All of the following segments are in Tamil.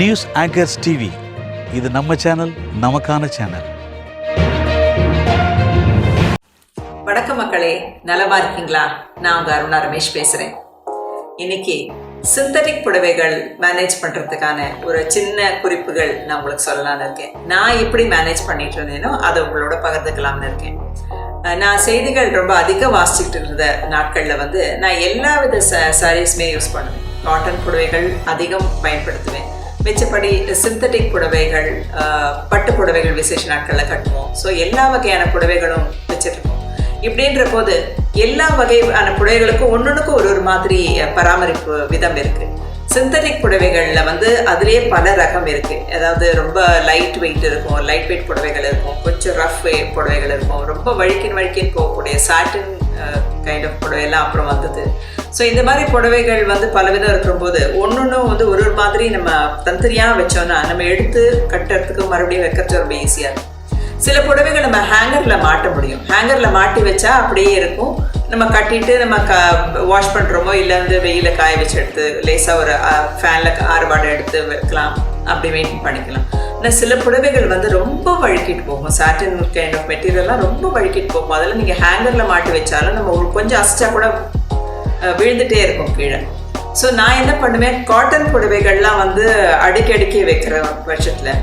நியூஸ் ஆங்கர்ஸ் டிவி, இது நம்ம சேனல், நமக்கான சேனல். வணக்கம் மக்களே, நலமா இருக்கீங்களா? நான் உங்க அருணா ரமேஷ் பேசுறேன். இன்னைக்கு சிந்தட்டிக் புடவைகள் மேனேஜ் பண்றதுக்கான ஒரு சின்ன குறிப்புகள் நான் உங்களுக்கு சொல்லலாம்னு இருக்கேன். நான் எப்படி மேனேஜ் பண்ணிட்டு இருந்தேனோ அதை உங்களோட பகிர்ந்துக்கலாம்னு இருக்கேன். நான் செய்திகள் ரொம்ப அதிகம் வாசிச்சுட்டு இருந்த நாட்களில் நான் எல்லா வித சாரீஸுமே யூஸ் பண்ணுவேன். காட்டன் புடவைகள் அதிகம் பயன்படுத்துவேன். மிச்சப்படி சிந்தட்டிக் புடவைகள், பட்டு புடவைகள் விசேஷ நாட்களில் கட்டுவோம். ஸோ எல்லா வகையான புடவைகளும் வச்சுருக்கோம். இப்படின்ற போது எல்லா வகையான புடவைகளுக்கும் ஒன்னொன்றுக்கும் ஒரு மாதிரி பராமரிப்பு விதம் இருக்கு. சிந்தட்டிக் புடவைகளில் அதுலேயே பல ரகம் இருக்கு. அதாவது ரொம்ப லைட் வெயிட் இருக்கும், லைட் வெயிட் புடவைகள் இருக்கும், கொஞ்சம் ரஃப் புடவைகள் இருக்கும், ரொம்ப வழுக்கின்னு போகக்கூடிய சாட்டின் கைண்ட் ஆஃப் புடவையெல்லாம் அப்புறம் வந்தது. ஸோ இந்த மாதிரி புடவைகள் பலவிதம் இருக்கும்போது ஒன்னொன்றும் ஒரு மாதிரி நம்ம தனித்தனியாக வச்சோன்னா நம்ம எடுத்து கட்டுறதுக்கு மறுபடியும் வைக்கிறது ரொம்ப ஈஸியாக இருக்கும். சில புடவைகள் நம்ம ஹேங்கரில் மாட்ட முடியும். ஹேங்கரில் மாட்டி வச்சா அப்படியே இருக்கும். நம்ம கட்டிட்டு நம்ம வாஷ் பண்ணுறோமோ இல்லை வெயிலில் காய வச்சு எடுத்து லேசாக ஒரு ஃபேனில் ஆறுபாடு எடுத்து வைக்கலாம், அப்படி மெயின்டைன் பண்ணிக்கலாம். ஆனால் சில புடவைகள் ரொம்ப வழுக்கிட்டு போகும். சாட்டின் கைண்ட் ஆஃப் மெட்டீரியல்லாம் ரொம்ப வழுக்கிட்டு போகும். அதெல்லாம் நீங்கள் ஹேங்கரில் மாட்டி வச்சாலும் நம்ம கொஞ்சம் அசிச்சா கூட விழுந்துட்டே இருக்கும் கீழே. ஸோ நான் என்ன பண்ணுவேன், காட்டன் புடவைகள்லாம் அடுக்கி வைக்கிற பட்சத்தில்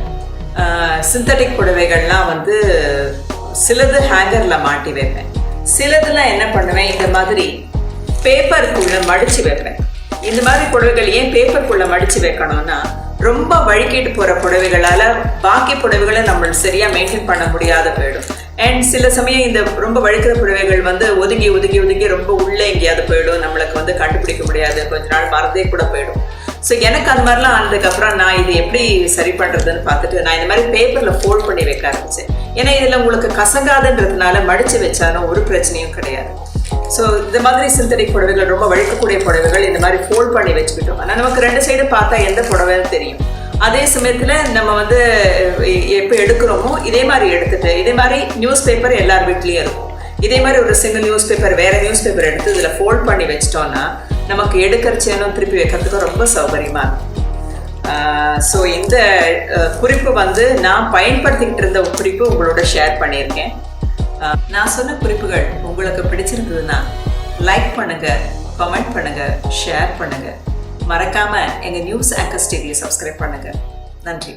சிந்தட்டிக் புடவைகள்லாம் சிலது ஹேங்கரில் மாட்டி வைப்பேன். சிலதுலாம் என்ன பண்ணுவேன், இந்த மாதிரி பேப்பருக்குள்ளே மடித்து வைப்பேன். இந்த மாதிரி புடவைகள் ஏன் பேப்பருக்குள்ளே மடித்து வைக்கணும்னா, ரொம்ப வழுக்கிட்டு போகிற புடவைகளால் பாக்கி புடவைகளை நம்ம சரியாக மெயின்டைன் பண்ண முடியாத போயிடும். அண்ட் சில சமயம் இந்த ரொம்ப வழுக்கிற புடவைகள் ஒதுங்கி ஒதுங்கி ஒதுங்கி ரொம்ப உள்ளே எங்கேயாவது போயிடும். நம்மளுக்கு கண்டுபிடிக்க முடியாது, கொஞ்ச நாள் மறந்தே கூட போயிடும். ஸோ எனக்கு அந்த மாதிரிலாம் ஆனதுக்கப்புறம் நான் இது எப்படி சரி பண்ணுறதுன்னு பார்த்துட்டு நான் இந்த மாதிரி பேப்பரில் ஃபோல்ட் பண்ணி வைக்க ஆரம்பித்தேன். ஏன்னா இதில் உங்களுக்கு கசங்காதுன்றதுனால மடித்து வச்சாலும் ஒரு பிரச்சனையும் கிடையாது. ஸோ இந்த மாதிரி சிந்தட்டிக் புடவைகள், ரொம்ப வழுக்கக்கூடிய புடவைகள் இந்த மாதிரி ஃபோல்ட் பண்ணி வச்சுக்கிட்டோம். ஆனால் நமக்கு ரெண்டு சைடு பார்த்தா எந்த புடவைன்னு தெரியும். அதே சமயத்தில் நம்ம எப்போ எடுக்கிறோமோ இதே மாதிரி எடுத்துட்டு, இதே மாதிரி நியூஸ் பேப்பர் எல்லார் வீட்லேயும் இருக்கும். இதே மாதிரி ஒரு சிங்கிள் நியூஸ் பேப்பர் வேறு நியூஸ் பேப்பர் எடுத்து இதில் ஃபோல்ட் பண்ணி வச்சிட்டோன்னா நமக்கு எடுக்கிறச்சேனும் திருப்பி வைக்கிறதுக்கு ரொம்ப சௌகரியமாக இருக்கும். ஸோ இந்த குறிப்பு நான் பயன்படுத்திக்கிட்டு இருந்த குறிப்பு உங்களோட ஷேர் பண்ணியிருக்கேன். நான் சொன்ன குறிப்புகள் உங்களுக்கு பிடிச்சிருந்ததுன்னா லைக் பண்ணுங்கள், கமெண்ட் பண்ணுங்கள், ஷேர் பண்ணுங்கள். மறக்காமல் எங்கள் நியூஸ் ஆங்கர்ஸ் டிவியை சப்ஸ்கிரைப் பண்ணுங்கள். நன்றி.